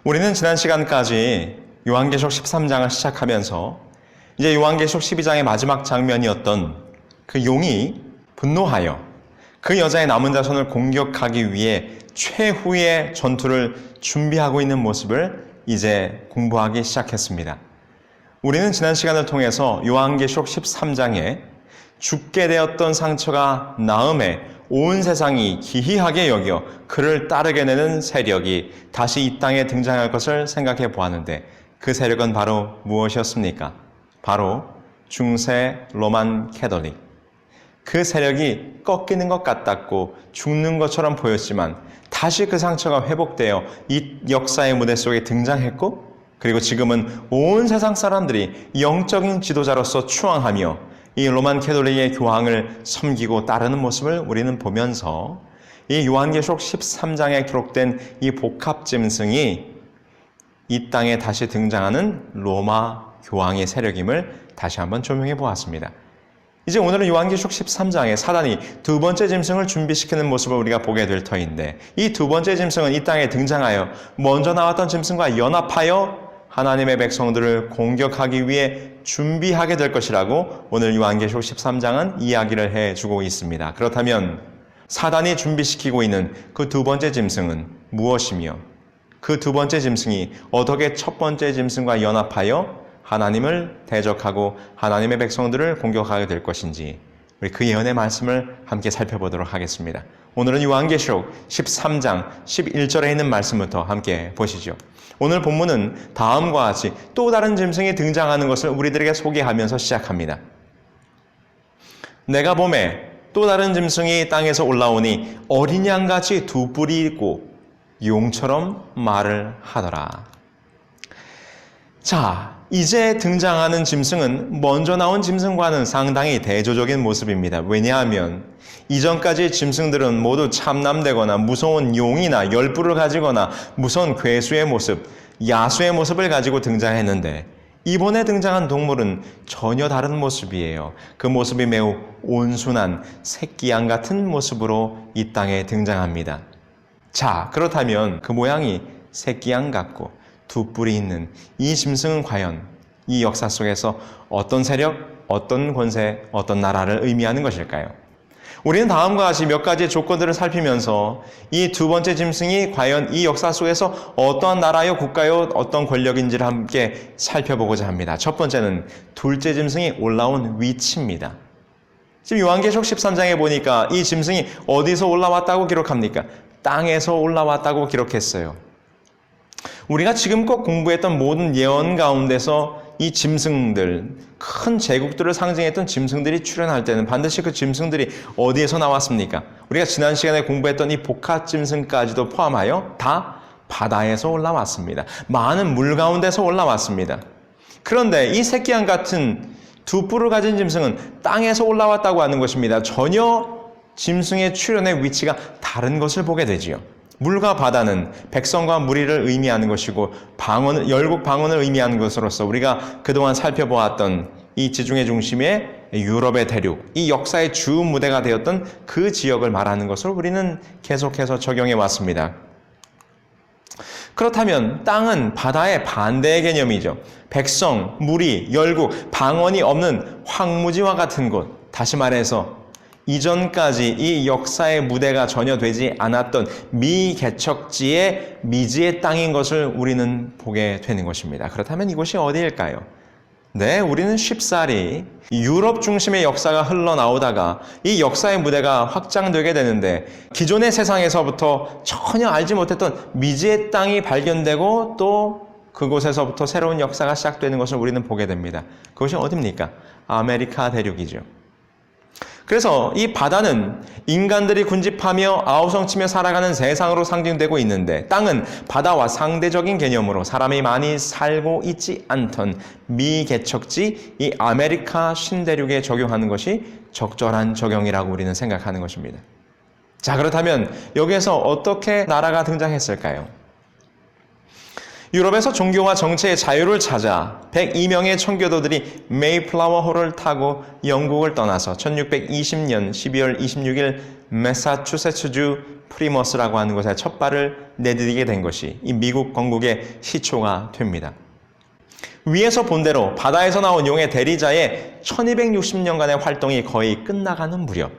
우리는 지난 시간까지 요한계시록 13장을 시작하면서 이제 요한계시록 12장의 마지막 장면이었던 그 용이 분노하여 그 여자의 남은 자손을 공격하기 위해 최후의 전투를 준비하고 있는 모습을 이제 공부하기 시작했습니다. 우리는 지난 시간을 통해서 요한계시록 13장에 죽게 되었던 상처가 나음에 온 세상이 기이하게 여겨 그를 따르게 되는 세력이 다시 이 땅에 등장할 것을 생각해 보았는데 그 세력은 바로 무엇이었습니까? 바로 중세 로만 캐톨릭. 그 세력이 꺾이는 것 같았고 죽는 것처럼 보였지만 다시 그 상처가 회복되어 이 역사의 무대 속에 등장했고 그리고 지금은 온 세상 사람들이 영적인 지도자로서 추앙하며 이 로만 캐톨릭의 교황을 섬기고 따르는 모습을 우리는 보면서 이 요한계시록 13장에 기록된 이 복합짐승이 이 땅에 다시 등장하는 로마 교황의 세력임을 다시 한번 조명해 보았습니다. 이제 오늘은 요한계시록 13장에 사단이 두 번째 짐승을 준비시키는 모습을 우리가 보게 될 터인데 이 두 번째 짐승은 이 땅에 등장하여 먼저 나왔던 짐승과 연합하여 하나님의 백성들을 공격하기 위해 준비하게 될 것이라고 오늘 요한계시록 13장은 이야기를 해주고 있습니다. 그렇다면 사단이 준비시키고 있는 그 두 번째 짐승은 무엇이며 그 두 번째 짐승이 어떻게 첫 번째 짐승과 연합하여 하나님을 대적하고 하나님의 백성들을 공격하게 될 것인지 우리 그 예언의 말씀을 함께 살펴보도록 하겠습니다. 오늘은 요한계시록 13장 11절에 있는 말씀부터 함께 보시죠. 오늘 본문은 다음과 같이 또 다른 짐승이 등장하는 것을 우리들에게 소개하면서 시작합니다. 내가 보매 또 다른 짐승이 땅에서 올라오니 어린 양같이 두 뿔이 있고 용처럼 말을 하더라. 자, 이제 등장하는 짐승은 먼저 나온 짐승과는 상당히 대조적인 모습입니다. 왜냐하면 이전까지 짐승들은 모두 참남되거나 무서운 용이나 열뿔을 가지거나 무서운 괴수의 모습, 야수의 모습을 가지고 등장했는데 이번에 등장한 동물은 전혀 다른 모습이에요. 그 모습이 매우 온순한 새끼양 같은 모습으로 이 땅에 등장합니다. 자, 그렇다면 그 모양이 새끼양 같고 두 뿔이 있는 이 짐승은 과연 이 역사 속에서 어떤 세력, 어떤 권세, 어떤 나라를 의미하는 것일까요? 우리는 다음과 같이 몇 가지 조건들을 살피면서 이 두 번째 짐승이 과연 이 역사 속에서 어떠한 나라요, 국가요, 어떤 권력인지를 함께 살펴보고자 합니다. 첫 번째는 둘째 짐승이 올라온 위치입니다. 지금 요한계시록 13장에 보니까 이 짐승이 어디서 올라왔다고 기록합니까? 땅에서 올라왔다고 기록했어요. 우리가 지금껏 공부했던 모든 예언 가운데서 이 짐승들, 큰 제국들을 상징했던 짐승들이 출현할 때는 반드시 그 짐승들이 어디에서 나왔습니까? 우리가 지난 시간에 공부했던 이 복합짐승까지도 포함하여 다 바다에서 올라왔습니다. 많은 물 가운데서 올라왔습니다. 그런데 이 새끼양 같은 두 뿔을 가진 짐승은 땅에서 올라왔다고 하는 것입니다. 전혀 짐승의 출현의 위치가 다른 것을 보게 되지요. 물과 바다는 백성과 무리를 의미하는 것이고 열국 방언을 의미하는 것으로서 우리가 그동안 살펴보았던 이 지중해 중심의 유럽의 대륙, 이 역사의 주 무대가 되었던 그 지역을 말하는 것을 우리는 계속해서 적용해 왔습니다. 그렇다면 땅은 바다의 반대의 개념이죠. 백성, 무리, 열국, 방언이 없는 황무지와 같은 곳, 다시 말해서 이전까지 이 역사의 무대가 전혀 되지 않았던 미개척지의 미지의 땅인 것을 우리는 보게 되는 것입니다. 그렇다면 이곳이 어디일까요? 네, 우리는 쉽사리 유럽 중심의 역사가 흘러나오다가 이 역사의 무대가 확장되게 되는데 기존의 세상에서부터 전혀 알지 못했던 미지의 땅이 발견되고 또 그곳에서부터 새로운 역사가 시작되는 것을 우리는 보게 됩니다. 그것이 어디입니까? 아메리카 대륙이죠. 그래서 이 바다는 인간들이 군집하며 아우성치며 살아가는 세상으로 상징되고 있는데 땅은 바다와 상대적인 개념으로 사람이 많이 살고 있지 않던 미개척지 이 아메리카 신대륙에 적용하는 것이 적절한 적용이라고 우리는 생각하는 것입니다. 자, 그렇다면 여기에서 어떻게 나라가 등장했을까요? 유럽에서 종교와 정치의 자유를 찾아 102명의 청교도들이 메이플라워호를 타고 영국을 떠나서 1620년 12월 26일 매사추세츠주 프리머스라고 하는 곳에 첫 발을 내디디게 된 것이 이 미국 건국의 시초가 됩니다. 위에서 본 대로 바다에서 나온 용의 대리자의 1260년간의 활동이 거의 끝나가는 무렵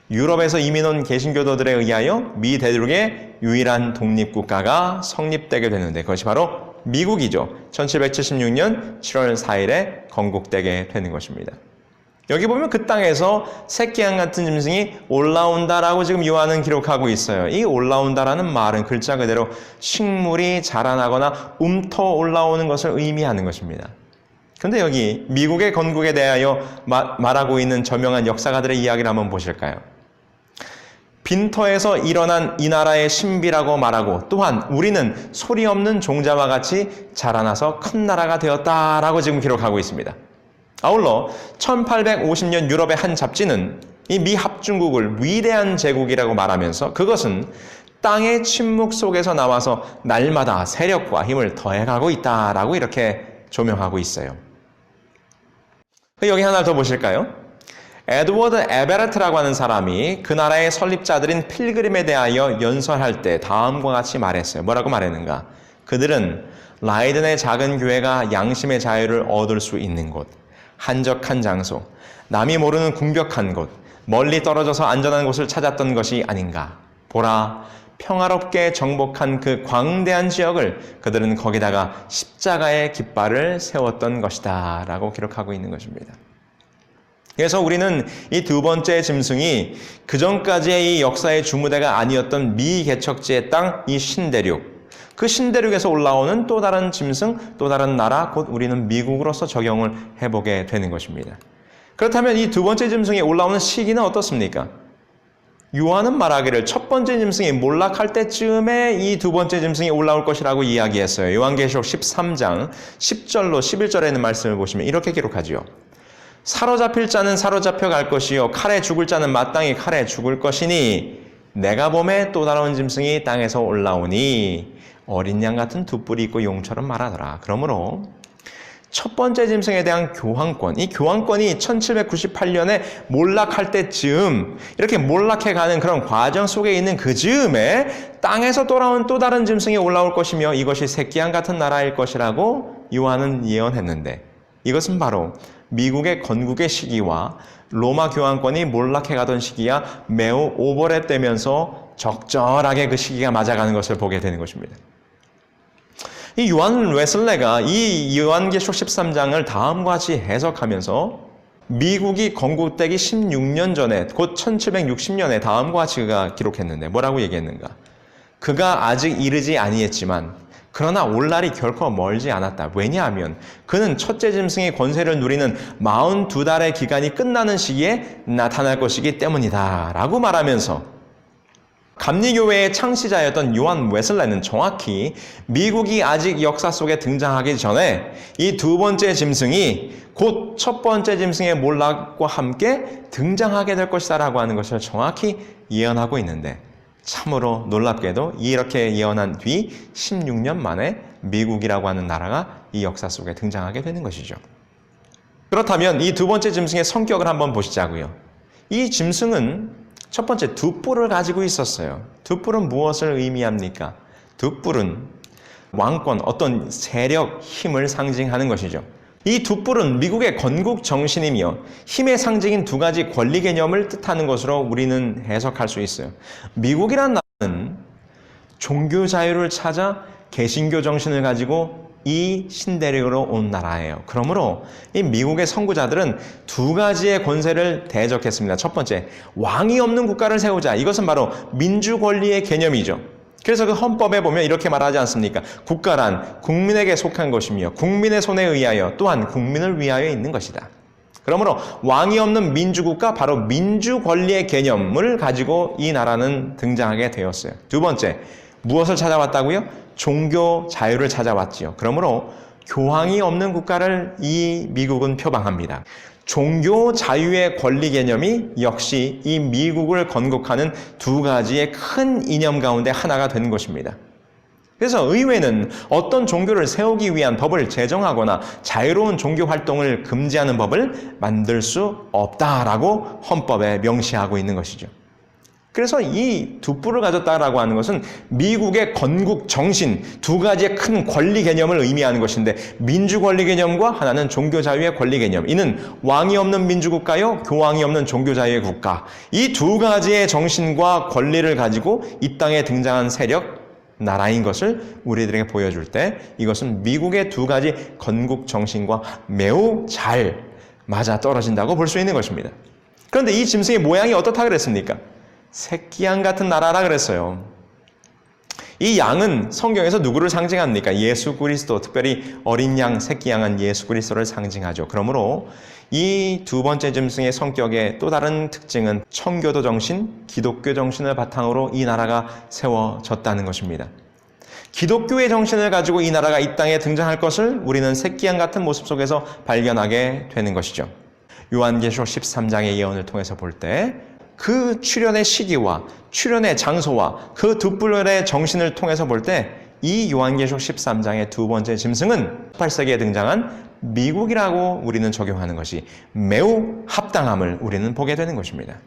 유럽에서 이민 온 개신교도들에 의하여 미 대륙의 유일한 독립국가가 성립되게 되는데 그것이 바로 미국이죠. 1776년 7월 4일에 건국되게 되는 것입니다. 여기 보면 그 땅에서 새끼양 같은 짐승이 올라온다라고 지금 요한은 기록하고 있어요. 이 올라온다라는 말은 글자 그대로 식물이 자라나거나 움터 올라오는 것을 의미하는 것입니다. 그런데 여기 미국의 건국에 대하여 말하고 있는 저명한 역사가들의 이야기를 한번 보실까요? 빈터에서 일어난 이 나라의 신비라고 말하고 또한 우리는 소리 없는 종자와 같이 자라나서 큰 나라가 되었다라고 지금 기록하고 있습니다. 아울러 1850년 유럽의 한 잡지는 이 미합중국을 위대한 제국이라고 말하면서 그것은 땅의 침묵 속에서 나와서 날마다 세력과 힘을 더해가고 있다라고 이렇게 조명하고 있어요. 여기 하나 더 보실까요? 에드워드 에베레트라고 하는 사람이 그 나라의 설립자들인 필그림에 대하여 연설할 때 다음과 같이 말했어요. 뭐라고 말했는가? 그들은 라이든의 작은 교회가 양심의 자유를 얻을 수 있는 곳, 한적한 장소, 남이 모르는 궁벽한 곳, 멀리 떨어져서 안전한 곳을 찾았던 것이 아닌가. 보라, 평화롭게 정복한 그 광대한 지역을 그들은 거기다가 십자가의 깃발을 세웠던 것이다 라고 기록하고 있는 것입니다. 그래서 우리는 이 두 번째 짐승이 그전까지의 이 역사의 주무대가 아니었던 미개척지의 땅, 이 신대륙, 그 신대륙에서 올라오는 또 다른 짐승, 또 다른 나라, 곧 우리는 미국으로서 적용을 해보게 되는 것입니다. 그렇다면 이 두 번째 짐승이 올라오는 시기는 어떻습니까? 요한은 말하기를 첫 번째 짐승이 몰락할 때쯤에 이 두 번째 짐승이 올라올 것이라고 이야기했어요. 요한계시록 13장 10절로 11절에 있는 말씀을 보시면 이렇게 기록하지요. 사로잡힐 자는 사로잡혀 갈 것이요 칼에 죽을 자는 마땅히 칼에 죽을 것이니 내가 봄에 또 다른 짐승이 땅에서 올라오니 어린 양 같은 두 뿔이 있고 용처럼 말하더라. 그러므로 첫 번째 짐승에 대한 교황권, 이 교황권이 1798년에 몰락할 때쯤 이렇게 몰락해가는 그런 과정 속에 있는 그 즈음에 땅에서 돌아온 또 다른 짐승이 올라올 것이며 이것이 새끼양 같은 나라일 것이라고 요한은 예언했는데 이것은 바로 미국의 건국의 시기와 로마 교황권이 몰락해가던 시기가 매우 오버랩되면서 적절하게 그 시기가 맞아가는 것을 보게 되는 것입니다. 이 요한 웨슬레가 이 요한계시록 13장을 다음과 같이 해석하면서 미국이 건국되기 16년 전에 곧 1760년에 다음과 같이 그가 기록했는데 뭐라고 얘기했는가? 그가 아직 이르지 아니했지만 그러나 올 날이 결코 멀지 않았다. 왜냐하면 그는 첫째 짐승의 권세를 누리는 42달의 기간이 끝나는 시기에 나타날 것이기 때문이다 라고 말하면서 감리교회의 창시자였던 요한 웨슬레는 정확히 미국이 아직 역사 속에 등장하기 전에 이 두 번째 짐승이 곧 첫 번째 짐승의 몰락과 함께 등장하게 될 것이다 라고 하는 것을 정확히 예언하고 있는데 참으로 놀랍게도 이렇게 예언한 뒤 16년 만에 미국이라고 하는 나라가 이 역사 속에 등장하게 되는 것이죠. 그렇다면 이 두 번째 짐승의 성격을 한번 보시자고요. 이 짐승은 첫 번째 두 뿔을 가지고 있었어요. 두 뿔은 무엇을 의미합니까? 두 뿔은 왕권, 어떤 세력, 힘을 상징하는 것이죠. 이 두 뿔은 미국의 건국 정신이며 힘의 상징인 두 가지 권리 개념을 뜻하는 것으로 우리는 해석할 수 있어요. 미국이란 나라는 종교 자유를 찾아 개신교 정신을 가지고 이 신대륙으로 온 나라예요. 그러므로 이 미국의 선구자들은 두 가지의 권세를 대적했습니다. 첫 번째, 왕이 없는 국가를 세우자. 이것은 바로 민주 권리의 개념이죠. 그래서 그 헌법에 보면 이렇게 말하지 않습니까? 국가란 국민에게 속한 것이며 국민의 손에 의하여 또한 국민을 위하여 있는 것이다. 그러므로 왕이 없는 민주국가, 바로 민주 권리의 개념을 가지고 이 나라는 등장하게 되었어요. 두 번째, 무엇을 찾아왔다고요? 종교 자유를 찾아왔지요. 그러므로 교황이 없는 국가를 이 미국은 표방합니다. 종교 자유의 권리 개념이 역시 이 미국을 건국하는 두 가지의 큰 이념 가운데 하나가 된 것입니다. 그래서 의회는 어떤 종교를 세우기 위한 법을 제정하거나 자유로운 종교 활동을 금지하는 법을 만들 수 없다라고 헌법에 명시하고 있는 것이죠. 그래서 이 두 뿔을 가졌다라고 하는 것은 미국의 건국 정신, 두 가지의 큰 권리 개념을 의미하는 것인데, 민주 권리 개념과 하나는 종교 자유의 권리 개념. 이는 왕이 없는 민주국가요, 교황이 없는 종교 자유의 국가. 이 두 가지의 정신과 권리를 가지고 이 땅에 등장한 세력, 나라인 것을 우리들에게 보여줄 때 이것은 미국의 두 가지 건국 정신과 매우 잘 맞아 떨어진다고 볼 수 있는 것입니다. 그런데 이 짐승의 모양이 어떻다 그랬습니까? 새끼양 같은 나라라 그랬어요. 이 양은 성경에서 누구를 상징합니까? 예수 그리스도, 특별히 어린 양, 새끼양은 예수 그리스도를 상징하죠. 그러므로 이 두 번째 짐승의 성격의 또 다른 특징은 청교도 정신, 기독교 정신을 바탕으로 이 나라가 세워졌다는 것입니다. 기독교의 정신을 가지고 이 나라가 이 땅에 등장할 것을 우리는 새끼양 같은 모습 속에서 발견하게 되는 것이죠. 요한계시록 13장의 예언을 통해서 볼 때 그 출현의 시기와 출현의 장소와 그 두 뿔의 정신을 통해서 볼 때 이 요한계시록 13장의 두 번째 짐승은 18세기에 등장한 미국이라고 우리는 적용하는 것이 매우 합당함을 우리는 보게 되는 것입니다.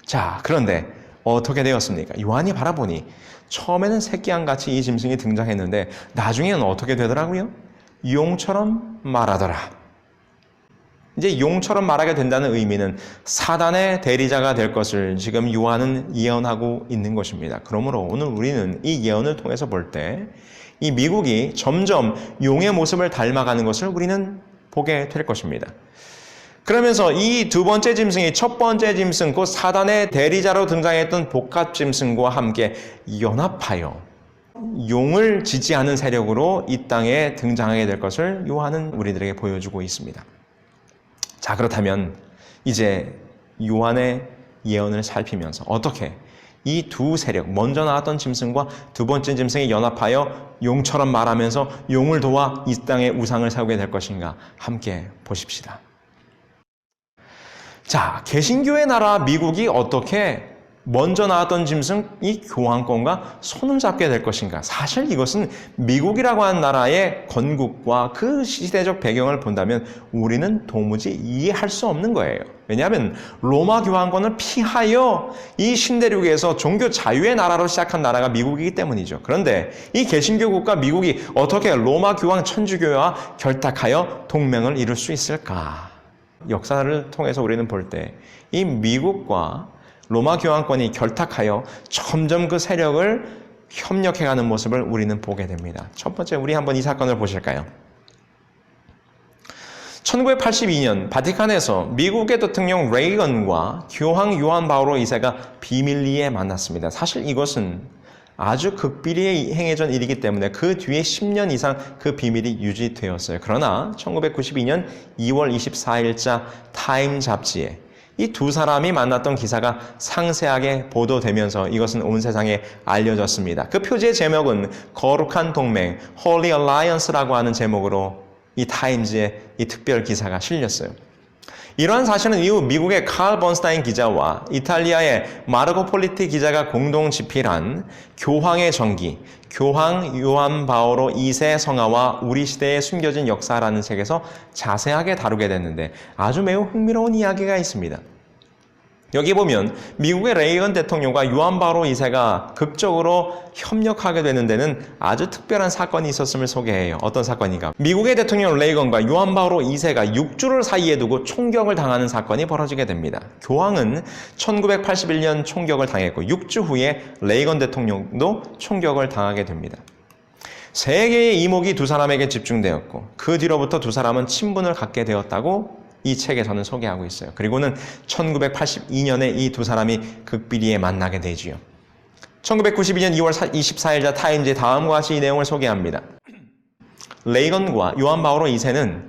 자, 그런데 어떻게 되었습니까? 요한이 바라보니 처음에는 새끼양같이 이 짐승이 등장했는데 나중에는 어떻게 되더라고요? 용처럼 말하더라. 이제 용처럼 말하게 된다는 의미는 사단의 대리자가 될 것을 지금 요한은 예언하고 있는 것입니다. 그러므로 오늘 우리는 이 예언을 통해서 볼 때 이 미국이 점점 용의 모습을 닮아가는 것을 우리는 보게 될 것입니다. 그러면서 이 두 번째 짐승이 첫 번째 짐승, 곧 사단의 대리자로 등장했던 복합 짐승과 함께 연합하여 용을 지지하는 세력으로 이 땅에 등장하게 될 것을 요한은 우리들에게 보여주고 있습니다. 자, 그렇다면 이제 요한의 예언을 살피면서 어떻게 이 두 세력, 먼저 나왔던 짐승과 두 번째 짐승이 연합하여 용처럼 말하면서 용을 도와 이 땅에 우상을 세우게 될 것인가 함께 보십시다. 자, 개신교의 나라 미국이 어떻게 먼저 나왔던 짐승, 이 교황권과 손을 잡게 될 것인가? 사실 이것은 미국이라고 하는 나라의 건국과 그 시대적 배경을 본다면 우리는 도무지 이해할 수 없는 거예요. 왜냐하면 로마 교황권을 피하여 이 신대륙에서 종교 자유의 나라로 시작한 나라가 미국이기 때문이죠. 그런데 이 개신교국가 미국이 어떻게 로마 교황 천주교와 결탁하여 동맹을 이룰 수 있을까? 역사를 통해서 우리는 볼 때 이 미국과 로마 교황권이 결탁하여 점점 그 세력을 협력해가는 모습을 우리는 보게 됩니다. 첫 번째, 우리 한번 이 사건을 보실까요? 1982년 바티칸에서 미국의 대통령 레이건과 교황 요한 바오로 2세가 비밀리에 만났습니다. 사실 이것은 아주 극비리에 행해진 일이기 때문에 그 뒤에 10년 이상 그 비밀이 유지되었어요. 그러나 1992년 2월 24일자 타임 잡지에 이 두 사람이 만났던 기사가 상세하게 보도되면서 이것은 온 세상에 알려졌습니다. 그 표지의 제목은 거룩한 동맹, Holy Alliance라고 하는 제목으로 이 타임즈에 이 특별 기사가 실렸어요. 이러한 사실은 이후 미국의 칼 번스타인 기자와 이탈리아의 마르코 폴리티 기자가 공동 집필한 교황의 전기, 교황 요한 바오로 2세 성화와 우리 시대에 숨겨진 역사라는 책에서 자세하게 다루게 됐는데 아주 매우 흥미로운 이야기가 있습니다. 여기 보면 미국의 레이건 대통령과 요한 바오로 2세가 극적으로 협력하게 되는 데는 아주 특별한 사건이 있었음을 소개해요. 어떤 사건인가? 미국의 대통령 레이건과 요한 바오로 2세가 6주를 사이에 두고 총격을 당하는 사건이 벌어지게 됩니다. 교황은 1981년 총격을 당했고 6주 후에 레이건 대통령도 총격을 당하게 됩니다. 세 개의 이목이 두 사람에게 집중되었고 그 뒤로부터 두 사람은 친분을 갖게 되었다고 이 책에서는 소개하고 있어요. 그리고는 1982년에 이 두 사람이 극비리에 만나게 되지요. 1992년 2월 24일자 타임즈에 다음과 같이 이 내용을 소개합니다. 레이건과 요한 바오로 2세는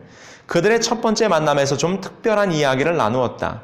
그들의 첫 번째 만남에서 좀 특별한 이야기를 나누었다.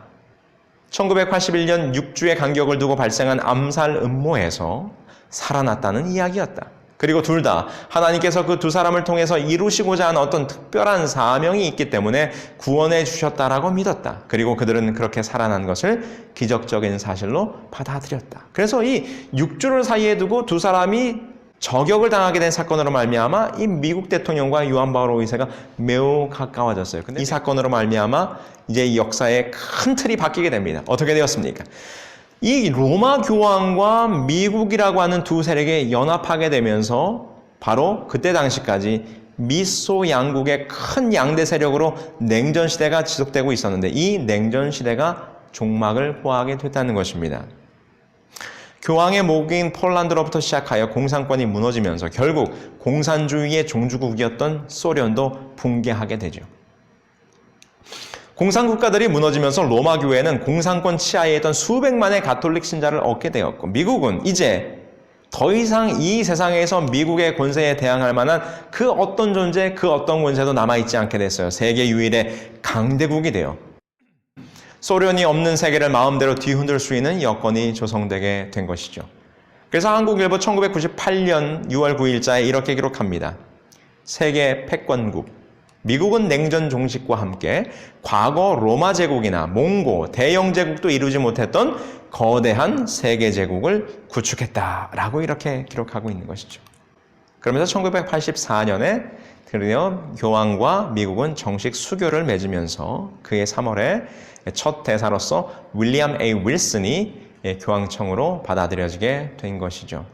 1981년 6주의 간격을 두고 발생한 암살 음모에서 살아났다는 이야기였다. 그리고 둘 다 하나님께서 그 두 사람을 통해서 이루시고자 하는 어떤 특별한 사명이 있기 때문에 구원해 주셨다라고 믿었다. 그리고 그들은 그렇게 살아난 것을 기적적인 사실로 받아들였다. 그래서 이 6주를 사이에 두고 두 사람이 저격을 당하게 된 사건으로 말미암아 이 미국 대통령과 요한 바오로 2세가 매우 가까워졌어요. 근데 이 사건으로 말미암아 이제 이 역사의 큰 틀이 바뀌게 됩니다. 어떻게 되었습니까? 이 로마 교황과 미국이라고 하는 두 세력이 연합하게 되면서 바로 그때 당시까지 미소 양국의 큰 양대 세력으로 냉전 시대가 지속되고 있었는데 이 냉전 시대가 종막을 호하게 됐다는 것입니다. 교황의 모국인 폴란드로부터 시작하여 공산권이 무너지면서 결국 공산주의의 종주국이었던 소련도 붕괴하게 되죠. 공산국가들이 무너지면서 로마 교회는 공산권 치하에 있던 수백만의 가톨릭 신자를 얻게 되었고 미국은 이제 더 이상 이 세상에서 미국의 권세에 대항할 만한 그 어떤 존재, 그 어떤 권세도 남아있지 않게 됐어요. 세계 유일의 강대국이 되어 소련이 없는 세계를 마음대로 뒤흔들 수 있는 여건이 조성되게 된 것이죠. 그래서 한국일보 1998년 6월 9일자에 이렇게 기록합니다. 세계 패권국. 미국은 냉전 종식과 함께 과거 로마 제국이나 몽고, 대영 제국도 이루지 못했던 거대한 세계 제국을 구축했다라고 이렇게 기록하고 있는 것이죠. 그러면서 1984년에 드디어 교황과 미국은 정식 수교를 맺으면서 그해 3월에 첫 대사로서 윌리엄 A. 윌슨이 교황청으로 받아들여지게 된 것이죠.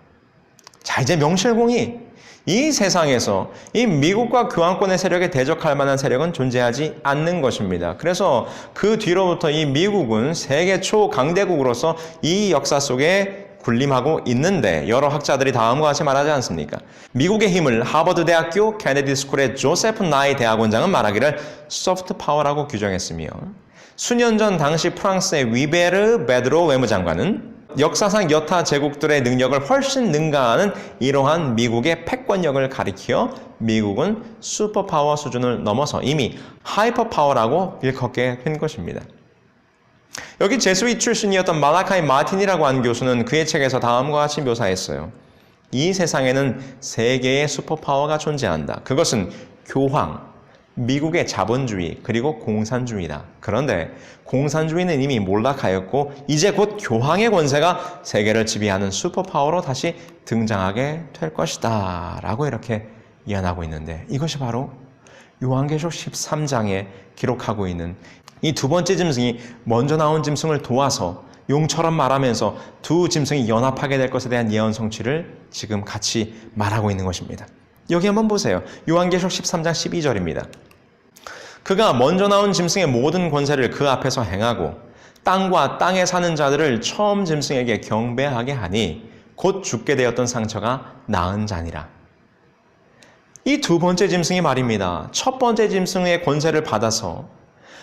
자, 이제 명실공히 이 세상에서 이 미국과 교황권의 세력에 대적할 만한 세력은 존재하지 않는 것입니다. 그래서 그 뒤로부터 이 미국은 세계 초강대국으로서 이 역사 속에 군림하고 있는데 여러 학자들이 다음과 같이 말하지 않습니까? 미국의 힘을 하버드 대학교 케네디 스쿨의 조세프 나이 대학원장은 말하기를 소프트 파워라고 규정했으며 수년 전 당시 프랑스의 위베르 베드로 외무장관은 역사상 여타 제국들의 능력을 훨씬 능가하는 이러한 미국의 패권력을 가리켜 미국은 슈퍼파워 수준을 넘어서 이미 하이퍼파워라고 일컫게 된 것입니다. 여기 제수잇 출신이었던 말라카이 마틴이라고 하는 교수는 그의 책에서 다음과 같이 묘사했어요. 이 세상에는 세 개의 슈퍼파워가 존재한다. 그것은 교황, 미국의 자본주의, 그리고 공산주의다. 그런데 공산주의는 이미 몰락하였고 이제 곧 교황의 권세가 세계를 지배하는 슈퍼파워로 다시 등장하게 될 것이다. 라고 이렇게 예언하고 있는데 이것이 바로 요한계시록 13장에 기록하고 있는 이 두 번째 짐승이 먼저 나온 짐승을 도와서 용처럼 말하면서 두 짐승이 연합하게 될 것에 대한 예언 성취를 지금 같이 말하고 있는 것입니다. 여기 한번 보세요. 요한계시록 13장 12절입니다. 그가 먼저 나온 짐승의 모든 권세를 그 앞에서 행하고 땅과 땅에 사는 자들을 처음 짐승에게 경배하게 하니 곧 죽게 되었던 상처가 나은 자니라. 이 두 번째 짐승이 말입니다. 첫 번째 짐승의 권세를 받아서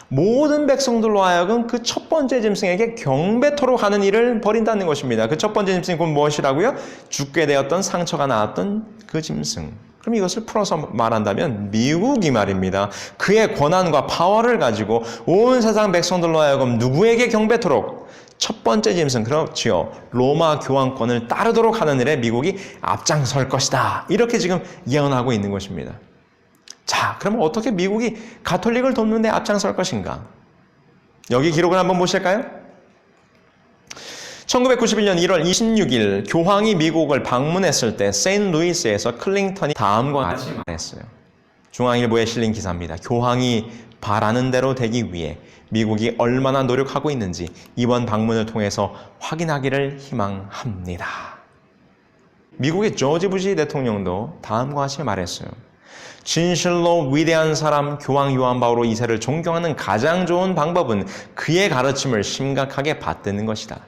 모든 백성들로 하여금 그 첫 번째 짐승에게 경배토록 하는 일을 벌인다는 것입니다. 그 첫 번째 짐승이 곧 무엇이라고요? 죽게 되었던 상처가 나았던 그 짐승. 그럼 이것을 풀어서 말한다면 미국이 말입니다. 그의 권한과 파워를 가지고 온 세상 백성들로 하여금 누구에게 경배토록 첫 번째 짐승, 그렇지요. 로마 교황권을 따르도록 하는 일에 미국이 앞장설 것이다. 이렇게 지금 예언하고 있는 것입니다. 자, 그러면 어떻게 미국이 가톨릭을 돕는 데 앞장설 것인가? 여기 기록을 한번 보실까요? 1991년 1월 26일 교황이 미국을 방문했을 때 세인트루이스에서 클링턴이 다음과 같이 말했어요. 중앙일보에 실린 기사입니다. 교황이 바라는 대로 되기 위해 미국이 얼마나 노력하고 있는지 이번 방문을 통해서 확인하기를 희망합니다. 미국의 조지 부시 대통령도 다음과 같이 말했어요. 진실로 위대한 사람 교황 요한 바오로 2세를 존경하는 가장 좋은 방법은 그의 가르침을 심각하게 받드는 것이다.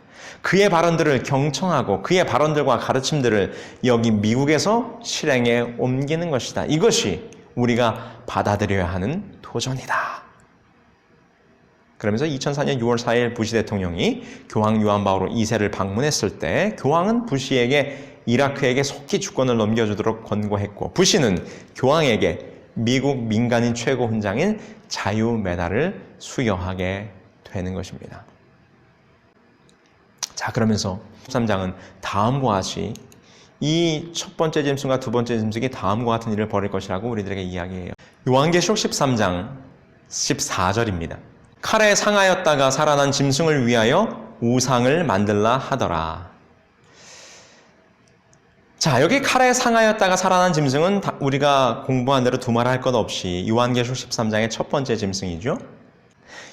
그의 발언들을 경청하고 그의 발언들과 가르침들을 여기 미국에서 실행에 옮기는 것이다. 이것이 우리가 받아들여야 하는 도전이다. 그러면서 2004년 6월 4일 부시 대통령이 교황 요한 바오로 2세를 방문했을 때 교황은 부시에게 이라크에게 속히 주권을 넘겨주도록 권고했고 부시는 교황에게 미국 민간인 최고 훈장인 자유 메달을 수여하게 되는 것입니다. 자, 그러면서 13장은 다음과 같이 이 첫 번째 짐승과 두 번째 짐승이 다음과 같은 일을 벌일 것이라고 우리들에게 이야기해요. 요한계시록 13장 14절입니다. 칼에 상하였다가 살아난 짐승을 위하여 우상을 만들라 하더라. 자, 여기 칼에 상하였다가 살아난 짐승은 우리가 공부한 대로 두말할 것 없이 요한계시록 13장의 첫 번째 짐승이죠.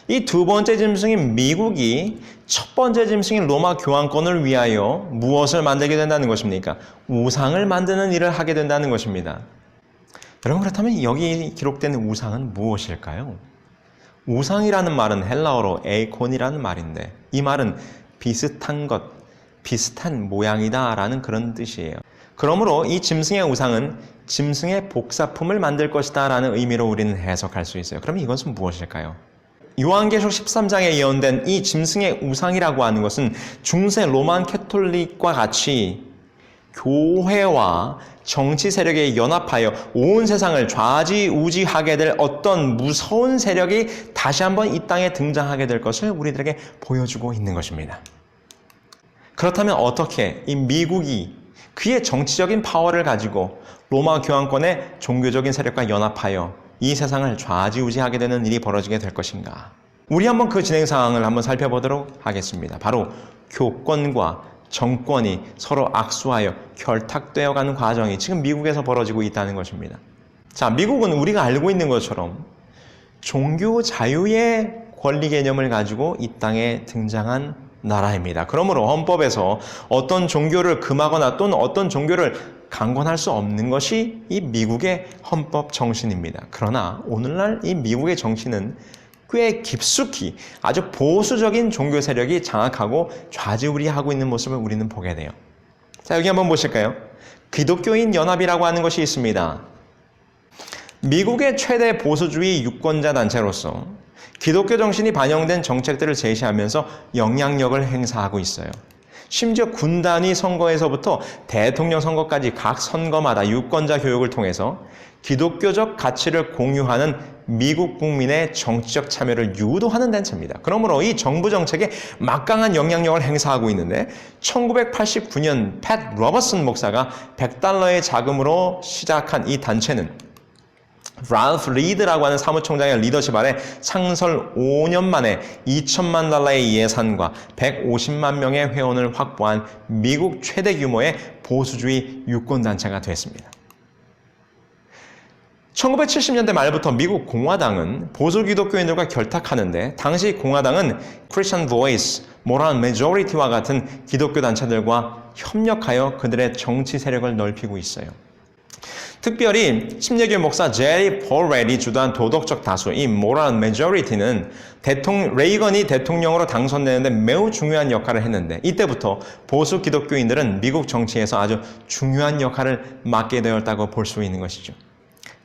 이 두 번째 짐승인 미국이 첫 번째 짐승인 로마 교황권을 위하여 무엇을 만들게 된다는 것입니까? 우상을 만드는 일을 하게 된다는 것입니다. 여러분, 그렇다면 여기 기록된 우상은 무엇일까요? 우상이라는 말은 헬라어로 에이콘이라는 말인데 이 말은 비슷한 것, 비슷한 모양이다 라는 그런 뜻이에요. 그러므로 이 짐승의 우상은 짐승의 복사품을 만들 것이다 라는 의미로 우리는 해석할 수 있어요. 그럼 이것은 무엇일까요? 요한계시록 13장에 예언된 이 짐승의 우상이라고 하는 것은 중세 로만 캐톨릭과 같이 교회와 정치 세력에 연합하여 온 세상을 좌지우지하게 될 어떤 무서운 세력이 다시 한번 이 땅에 등장하게 될 것을 우리들에게 보여주고 있는 것입니다. 그렇다면 어떻게 이 미국이 그의 정치적인 파워를 가지고 로마 교황권의 종교적인 세력과 연합하여 이 세상을 좌지우지하게 되는 일이 벌어지게 될 것인가? 우리 한번 그 진행 상황을 한번 살펴보도록 하겠습니다. 바로 교권과 정권이 서로 악수하여 결탁되어 가는 과정이 지금 미국에서 벌어지고 있다는 것입니다. 자, 미국은 우리가 알고 있는 것처럼 종교 자유의 권리 개념을 가지고 이 땅에 등장한 나라입니다. 그러므로 헌법에서 어떤 종교를 금하거나 또는 어떤 종교를 강권할 수 없는 것이 이 미국의 헌법 정신입니다. 그러나 오늘날 이 미국의 정신은 꽤 깊숙이 아주 보수적인 종교 세력이 장악하고 좌지우지하고 있는 모습을 우리는 보게 돼요. 자, 여기 한번 보실까요? 기독교인 연합이라고 하는 것이 있습니다. 미국의 최대 보수주의 유권자 단체로서 기독교 정신이 반영된 정책들을 제시하면서 영향력을 행사하고 있어요. 심지어 군단위 선거에서부터 대통령 선거까지 각 선거마다 유권자 교육을 통해서 기독교적 가치를 공유하는 미국 국민의 정치적 참여를 유도하는 단체입니다. 그러므로 이 정부 정책에 막강한 영향력을 행사하고 있는데 1989년 팻 로버슨 목사가 $100의 자금으로 시작한 이 단체는 랄프 리드라고 하는 사무총장의 리더십 아래 창설 5년 만에 $2,000만 예산과 150만 명의 회원을 확보한 미국 최대 규모의 보수주의 유권단체가 됐습니다. 1970년대 말부터 미국 공화당은 보수 기독교인들과 결탁하는데 당시 공화당은 Christian Voice, Moral Majority와 같은 기독교 단체들과 협력하여 그들의 정치 세력을 넓히고 있어요. 특별히 침례교 목사 제리 폴웰이 주도한 도덕적 다수, 이 모럴 메조리티는 레이건이 대통령으로 당선되는데 매우 중요한 역할을 했는데 이때부터 보수 기독교인들은 미국 정치에서 아주 중요한 역할을 맡게 되었다고 볼 수 있는 것이죠.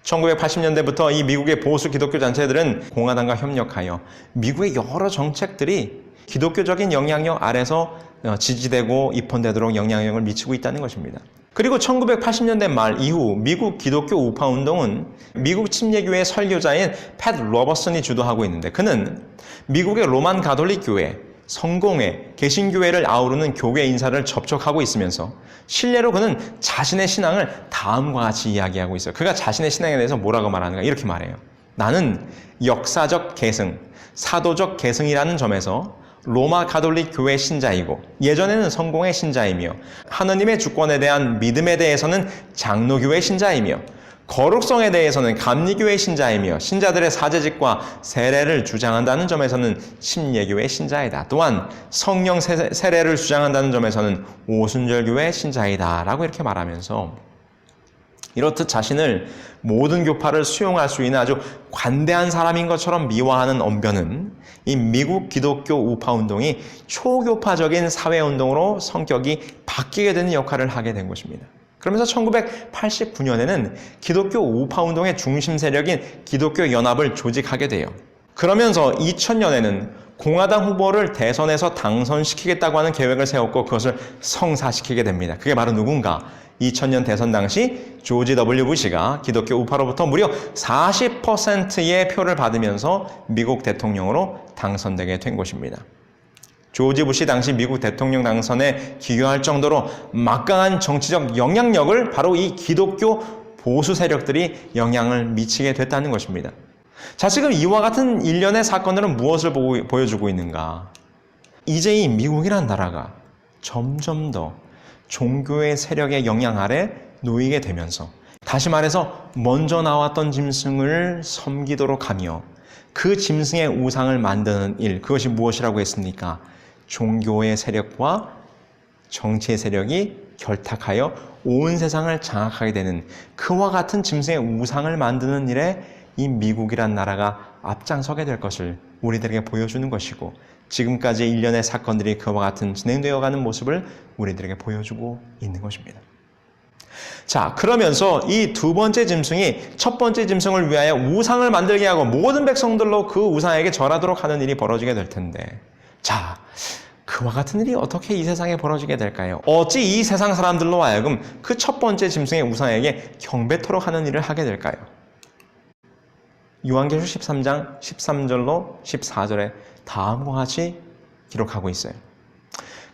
1980년대부터 이 미국의 보수 기독교 단체들은 공화당과 협력하여 미국의 여러 정책들이 기독교적인 영향력 아래서 지지되고 입헌되도록 영향력을 미치고 있다는 것입니다. 그리고 1980년대 말 이후 미국 기독교 우파 운동은 미국 침례교회 설교자인 팻 로버슨이 주도하고 있는데 그는 미국의 로만 가톨릭 교회, 성공회, 개신교회를 아우르는 교회 인사를 접촉하고 있으면서 실례로 그는 자신의 신앙을 다음과 같이 이야기하고 있어요. 그가 자신의 신앙에 대해서 뭐라고 말하는가? 이렇게 말해요. 나는 역사적 계승, 사도적 계승이라는 점에서 로마 가톨릭 교회 신자이고 예전에는 성공의 신자이며 하느님의 주권에 대한 믿음에 대해서는 장로교회 신자이며 거룩성에 대해서는 감리교회 신자이며 신자들의 사제직과 세례를 주장한다는 점에서는 침례교회 신자이다. 또한 성령 세례를 주장한다는 점에서는 오순절교회 신자이다 라고 이렇게 말하면서 이렇듯 자신을 모든 교파를 수용할 수 있는 아주 관대한 사람인 것처럼 미화하는 언변은 이 미국 기독교 우파 운동이 초교파적인 사회운동으로 성격이 바뀌게 되는 역할을 하게 된 것입니다. 그러면서 1989년에는 기독교 우파 운동의 중심 세력인 기독교 연합을 조직하게 돼요. 그러면서 2000년에는 공화당 후보를 대선에서 당선시키겠다고 하는 계획을 세웠고 그것을 성사시키게 됩니다. 그게 바로 누군가? 2000년 대선 당시 조지 W. 부시가 기독교 우파로부터 무려 40%의 표를 받으면서 미국 대통령으로 당선되게 된 것입니다. 조지 부시 당시 미국 대통령 당선에 기여할 정도로 막강한 정치적 영향력을 바로 이 기독교 보수 세력들이 영향을 미치게 됐다는 것입니다. 자, 지금 이와 같은 일련의 사건들은 무엇을 보여주고 있는가? 이제 이 미국이라는 나라가 점점 더 종교의 세력의 영향 아래 놓이게 되면서 다시 말해서 먼저 나왔던 짐승을 섬기도록 하며 그 짐승의 우상을 만드는 일, 그것이 무엇이라고 했습니까? 종교의 세력과 정치의 세력이 결탁하여 온 세상을 장악하게 되는 그와 같은 짐승의 우상을 만드는 일에 이 미국이란 나라가 앞장서게 될 것을 우리들에게 보여주는 것이고, 지금까지 일련의 사건들이 그와 같은 진행되어가는 모습을 우리들에게 보여주고 있는 것입니다. 자, 그러면서 이 두 번째 짐승이 첫 번째 짐승을 위하여 우상을 만들게 하고 모든 백성들로 그 우상에게 절하도록 하는 일이 벌어지게 될 텐데, 자, 그와 같은 일이 어떻게 이 세상에 벌어지게 될까요? 어찌 이 세상 사람들로 하여금 그 첫 번째 짐승의 우상에게 경배토록 하는 일을 하게 될까요? 요한계시록 13장 13절로 14절에 다음과 같이 기록하고 있어요.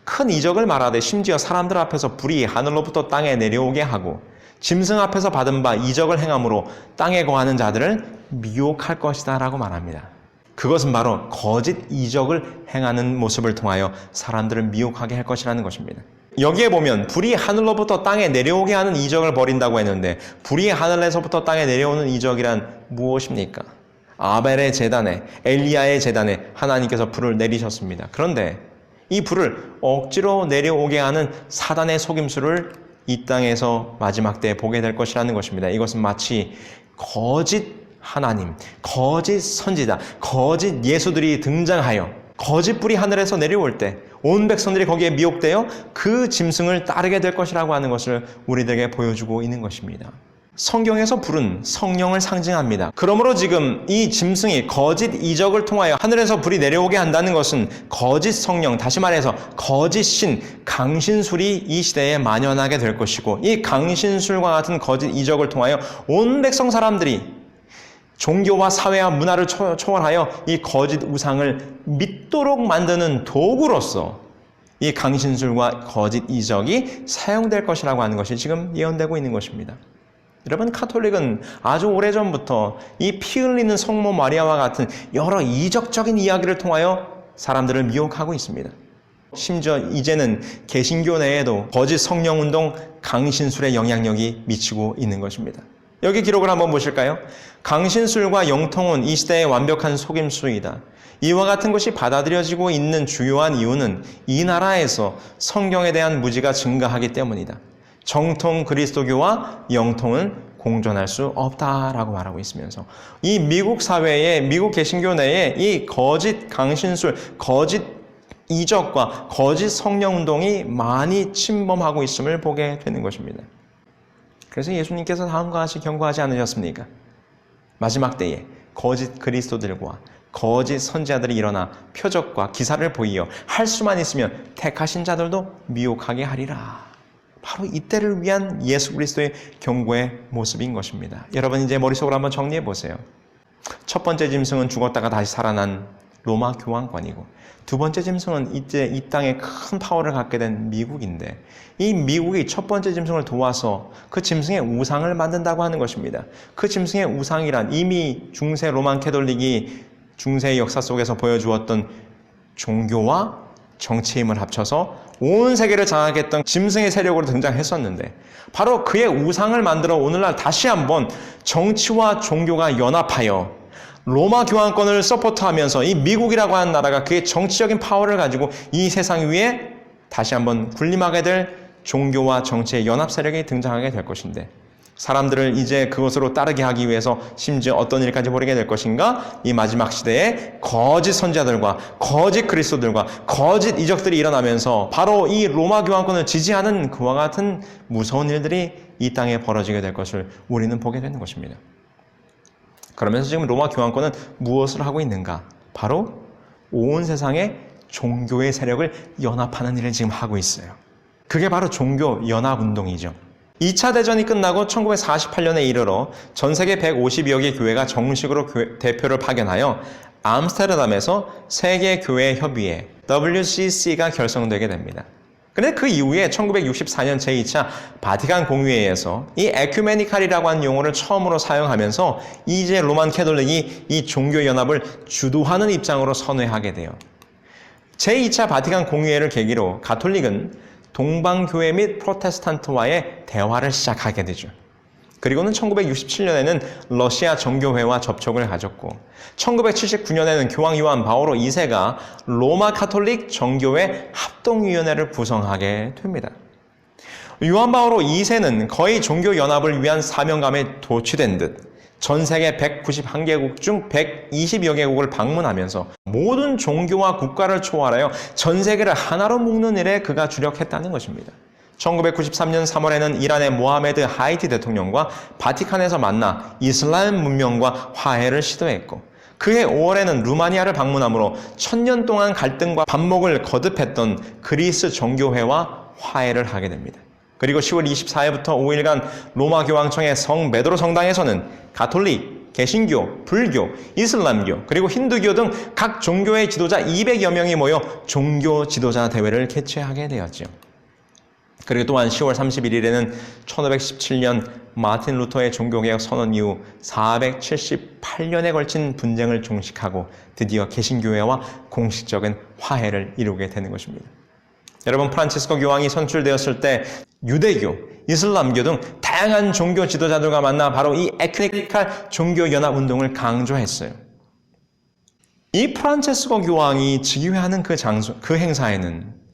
큰 이적을 말하되 심지어 사람들 앞에서 불이 하늘로부터 땅에 내려오게 하고 짐승 앞에서 받은 바 이적을 행함으로 땅에 거하는 자들을 미혹할 것이다 라고 말합니다. 그것은 바로 거짓 이적을 행하는 모습을 통하여 사람들을 미혹하게 할 것이라는 것입니다. 여기에 보면 불이 하늘로부터 땅에 내려오게 하는 이적을 벌인다고 했는데, 불이 하늘에서부터 땅에 내려오는 이적이란 무엇입니까? 아벨의 제단에, 엘리야의 제단에 하나님께서 불을 내리셨습니다. 그런데 이 불을 억지로 내려오게 하는 사단의 속임수를 이 땅에서 마지막 때에 보게 될 것이라는 것입니다. 이것은 마치 거짓 하나님, 거짓 선지자, 거짓 예수들이 등장하여 거짓 불이 하늘에서 내려올 때 온 백성들이 거기에 미혹되어 그 짐승을 따르게 될 것이라고 하는 것을 우리들에게 보여주고 있는 것입니다. 성경에서 불은 성령을 상징합니다. 그러므로 지금 이 짐승이 거짓 이적을 통하여 하늘에서 불이 내려오게 한다는 것은 거짓 성령, 다시 말해서 거짓 신, 강신술이 이 시대에 만연하게 될 것이고, 이 강신술과 같은 거짓 이적을 통하여 온 백성 사람들이 종교와 사회와 문화를 초월하여 이 거짓 우상을 믿도록 만드는 도구로서 이 강신술과 거짓 이적이 사용될 것이라고 하는 것이 지금 예언되고 있는 것입니다. 여러분, 카톨릭은 아주 오래전부터 이 피 흘리는 성모 마리아와 같은 여러 이적적인 이야기를 통하여 사람들을 미혹하고 있습니다. 심지어 이제는 개신교 내에도 거짓 성령운동, 강신술의 영향력이 미치고 있는 것입니다. 여기 기록을 한번 보실까요? 강신술과 영통은 이 시대의 완벽한 속임수이다. 이와 같은 것이 받아들여지고 있는 주요한 이유는 이 나라에서 성경에 대한 무지가 증가하기 때문이다. 정통 그리스도교와 영통은 공존할 수 없다라고 말하고 있으면서, 이 미국 사회에, 미국 개신교 내에 이 거짓 강신술, 거짓 이적과 거짓 성령운동이 많이 침범하고 있음을 보게 되는 것입니다. 그래서 예수님께서 다음과 같이 경고하지 않으셨습니까? 마지막 때에 거짓 그리스도들과 거짓 선지자들이 일어나 표적과 기사를 보이어 할 수만 있으면 택하신 자들도 미혹하게 하리라. 바로 이때를 위한 예수 그리스도의 경고의 모습인 것입니다. 여러분, 이제 머릿속으로 한번 정리해 보세요. 첫 번째 짐승은 죽었다가 다시 살아난 로마 교황권이고, 두 번째 짐승은 이제 이 땅에 큰 파워를 갖게 된 미국인데, 이 미국이 첫 번째 짐승을 도와서 그 짐승의 우상을 만든다고 하는 것입니다. 그 짐승의 우상이란 이미 중세 로만 캐톨릭이 중세의 역사 속에서 보여주었던 종교와 정치의 힘을 합쳐서 온 세계를 장악했던 짐승의 세력으로 등장했었는데, 바로 그의 우상을 만들어 오늘날 다시 한번 정치와 종교가 연합하여 로마 교황권을 서포트하면서 이 미국이라고 하는 나라가 그의 정치적인 파워를 가지고 이 세상 위에 다시 한번 군림하게 될 종교와 정치의 연합 세력이 등장하게 될 것인데, 사람들을 이제 그것으로 따르게 하기 위해서 심지어 어떤 일까지 벌이게 될 것인가? 이 마지막 시대에 거짓 선지자들과 거짓 그리스도들과 거짓 이적들이 일어나면서 바로 이 로마 교황권을 지지하는 그와 같은 무서운 일들이 이 땅에 벌어지게 될 것을 우리는 보게 되는 것입니다. 그러면서 지금 로마 교황권은 무엇을 하고 있는가? 바로 온 세상의 종교의 세력을 연합하는 일을 지금 하고 있어요. 그게 바로 종교 연합운동이죠. 2차 대전이 끝나고 1948년에 이르러 전 세계 150여 개 교회가 정식으로 대표를 파견하여 암스테르담에서 세계교회협의회 WCC가 결성되게 됩니다. 그런데 그 이후에 1964년 제2차 바티칸 공의회에서 이 에큐메니칼이라고 하는 용어를 처음으로 사용하면서 이제 로만 캐톨릭이 이 종교연합을 주도하는 입장으로 선회하게 돼요. 제2차 바티칸 공의회를 계기로 가톨릭은 동방교회 및 프로테스탄트와의 대화를 시작하게 되죠. 그리고는 1967년에는 러시아 정교회와 접촉을 가졌고 1979년에는 교황 요한 바오로 2세가 로마 카톨릭 정교회 합동위원회를 구성하게 됩니다. 요한 바오로 2세는 거의 종교 연합을 위한 사명감에 도취된 듯 전 세계 191개국 중 120여 개국을 방문하면서 모든 종교와 국가를 초월하여 전 세계를 하나로 묶는 일에 그가 주력했다는 것입니다. 1993년 3월에는 이란의 모하메드 하이티 대통령과 바티칸에서 만나 이슬람 문명과 화해를 시도했고 그해 5월에는 루마니아를 방문함으로 1000년 동안 갈등과 반목을 거듭했던 그리스 정교회와 화해를 하게 됩니다. 그리고 10월 24일부터 5일간 로마 교황청의 성 베드로 성당에서는 가톨릭, 개신교, 불교, 이슬람교, 그리고 힌두교 등 각 종교의 지도자 200여 명이 모여 종교 지도자 대회를 개최하게 되었죠. 그리고 또한 10월 31일에는 1517년 마틴 루터의 종교개혁 선언 이후 478년에 걸친 분쟁을 종식하고 드디어 개신교회와 공식적인 화해를 이루게 되는 것입니다. 여러분, 프란치스코 교황이 선출되었을 때 유대교, 이슬람교 등 다양한 종교 지도자들과 만나 바로 이 에큐메니칼 종교연합운동을 강조했어요. 이 프란치스코 교황이 즉위하는 그 행사에는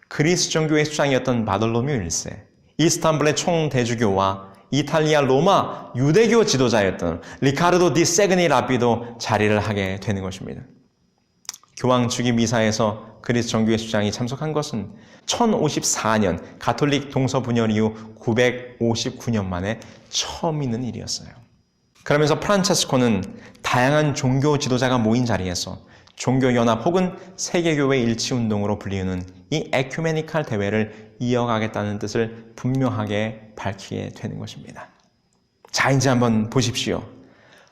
그리스 종교의 수장이었던 바돌로뮤 1세, 이스탄불의 총대주교와 이탈리아 로마 유대교 지도자였던 리카르도 디 세그니 라비도 자리를 하게 되는 것입니다. 교황 즉위 미사에서 그리스 정교회 수장이 참석한 것은 1054년 가톨릭 동서 분열 이후 959년 만에 처음 있는 일이었어요. 그러면서 프란체스코는 다양한 종교 지도자가 모인 자리에서 종교연합 혹은 세계교회 일치운동으로 불리우는 이 에큐메니칼 대회를 이어가겠다는 뜻을 분명하게 밝히게 되는 것입니다. 자, 이제 한번 보십시오.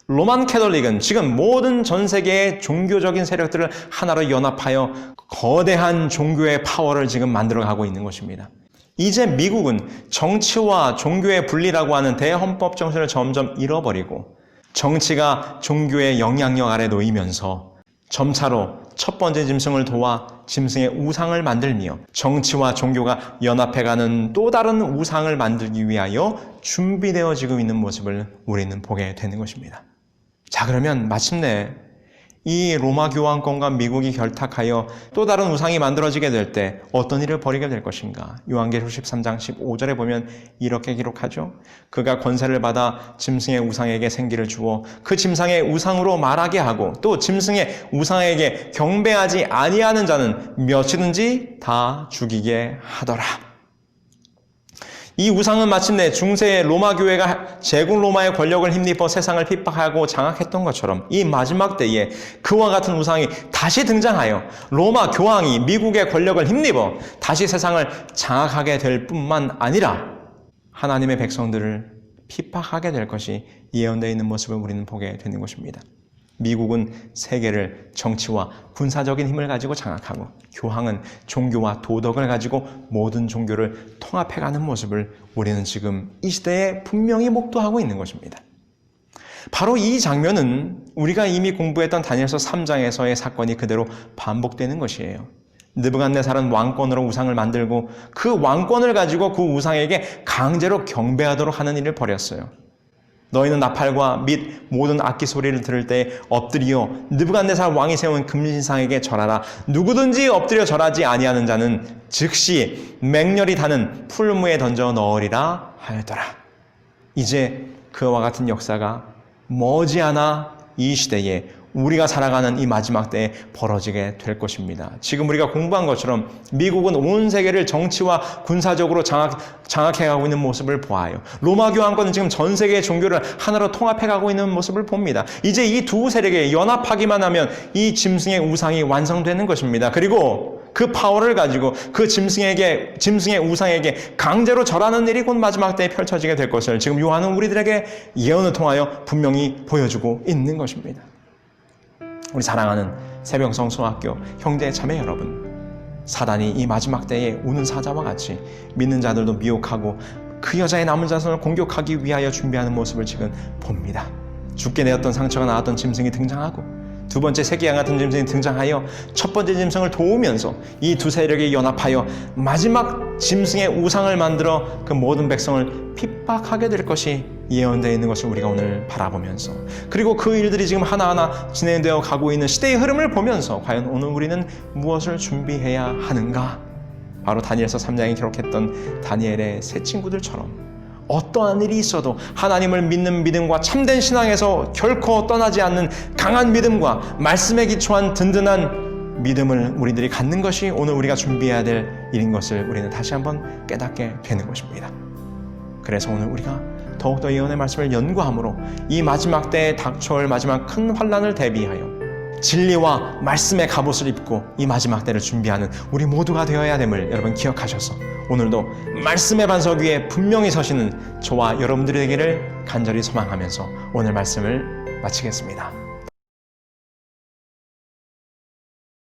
로만 캐톨릭은 지금 모든 전 세계의 종교적인 세력들을 하나로 연합하여 거대한 종교의 파워를 지금 만들어가고 있는 것입니다. 이제 미국은 정치와 종교의 분리라고 하는 대헌법 정신을 점점 잃어버리고 정치가 종교의 영향력 아래 놓이면서 점차로 첫 번째 짐승을 도와 짐승의 우상을 만들며 정치와 종교가 연합해가는 또 다른 우상을 만들기 위하여 준비되어지고 있는 모습을 우리는 보게 되는 것입니다. 자, 그러면 마침내 이 로마 교황권과 미국이 결탁하여 또 다른 우상이 만들어지게 될 때 어떤 일을 벌이게 될 것인가? 요한계시록 13장 15절에 보면 이렇게 기록하죠. 그가 권세를 받아 짐승의 우상에게 생기를 주어 그 짐승의 우상으로 말하게 하고 또 짐승의 우상에게 경배하지 아니하는 자는 몇이든지 다 죽이게 하더라. 이 우상은 마침내 중세의 로마 교회가 제국 로마의 권력을 힘입어 세상을 핍박하고 장악했던 것처럼 이 마지막 때에 그와 같은 우상이 다시 등장하여 로마 교황이 미국의 권력을 힘입어 다시 세상을 장악하게 될 뿐만 아니라 하나님의 백성들을 핍박하게 될 것이 예언되어 있는 모습을 우리는 보게 되는 것입니다. 미국은 세계를 정치와 군사적인 힘을 가지고 장악하고 교황은 종교와 도덕을 가지고 모든 종교를 통합해가는 모습을 우리는 지금 이 시대에 분명히 목도하고 있는 것입니다. 바로 이 장면은 우리가 이미 공부했던 다니엘서 3장에서의 사건이 그대로 반복되는 것이에요. 느부갓네살은 왕권으로 우상을 만들고 그 왕권을 가지고 그 우상에게 강제로 경배하도록 하는 일을 벌였어요. 너희는 나팔과 및 모든 악기 소리를 들을 때 엎드리어 느부갓네살 왕이 세운 금신상에게 절하라. 누구든지 엎드려 절하지 아니하는 자는 즉시 맹렬히 타는 풀무에 던져 넣으리라 하였더라. 이제 그와 같은 역사가 머지않아 이 시대에 우리가 살아가는 이 마지막 때에 벌어지게 될 것입니다. 지금 우리가 공부한 것처럼 미국은 온 세계를 정치와 군사적으로 장악해가고 있는 모습을 보아요. 로마 교황권은 지금 전 세계의 종교를 하나로 통합해가고 있는 모습을 봅니다. 이제 이 두 세력에 연합하기만 하면 이 짐승의 우상이 완성되는 것입니다. 그리고 그 파워를 가지고 그 짐승의 우상에게 강제로 절하는 일이 곧 마지막 때에 펼쳐지게 될 것을 지금 요한은 우리들에게 예언을 통하여 분명히 보여주고 있는 것입니다. 우리 사랑하는 새벽성 소학교 형제 자매 여러분, 사단이 이 마지막 때에 우는 사자와 같이 믿는 자들도 미혹하고 그 여자의 남은 자손을 공격하기 위하여 준비하는 모습을 지금 봅니다. 죽게 되었던 상처가 나왔던 짐승이 등장하고 두 번째 세계양 같은 짐승이 등장하여 첫 번째 짐승을 도우면서 이 두 세력이 연합하여 마지막 짐승의 우상을 만들어 그 모든 백성을 핍박하게 될 것이 예언되어 있는 것을 우리가 오늘 바라보면서, 그리고 그 일들이 지금 하나하나 진행되어 가고 있는 시대의 흐름을 보면서 과연 오늘 우리는 무엇을 준비해야 하는가? 바로 다니엘서 3장에 기록했던 다니엘의 세 친구들처럼 어떠한 일이 있어도 하나님을 믿는 믿음과 참된 신앙에서 결코 떠나지 않는 강한 믿음과 말씀에 기초한 든든한 믿음을 우리들이 갖는 것이 오늘 우리가 준비해야 될 일인 것을 우리는 다시 한번 깨닫게 되는 것입니다. 그래서 오늘 우리가 더욱더 예언의 말씀을 연구함으로 이 마지막 때에 닥쳐올 마지막 큰 환난을 대비하여 진리와 말씀의 갑옷을 입고 이 마지막 때를 준비하는 우리 모두가 되어야 됨을 여러분 기억하셔서 오늘도 말씀의 반석 위에 분명히 서시는 저와 여러분들에게를 간절히 소망하면서 오늘 말씀을 마치겠습니다.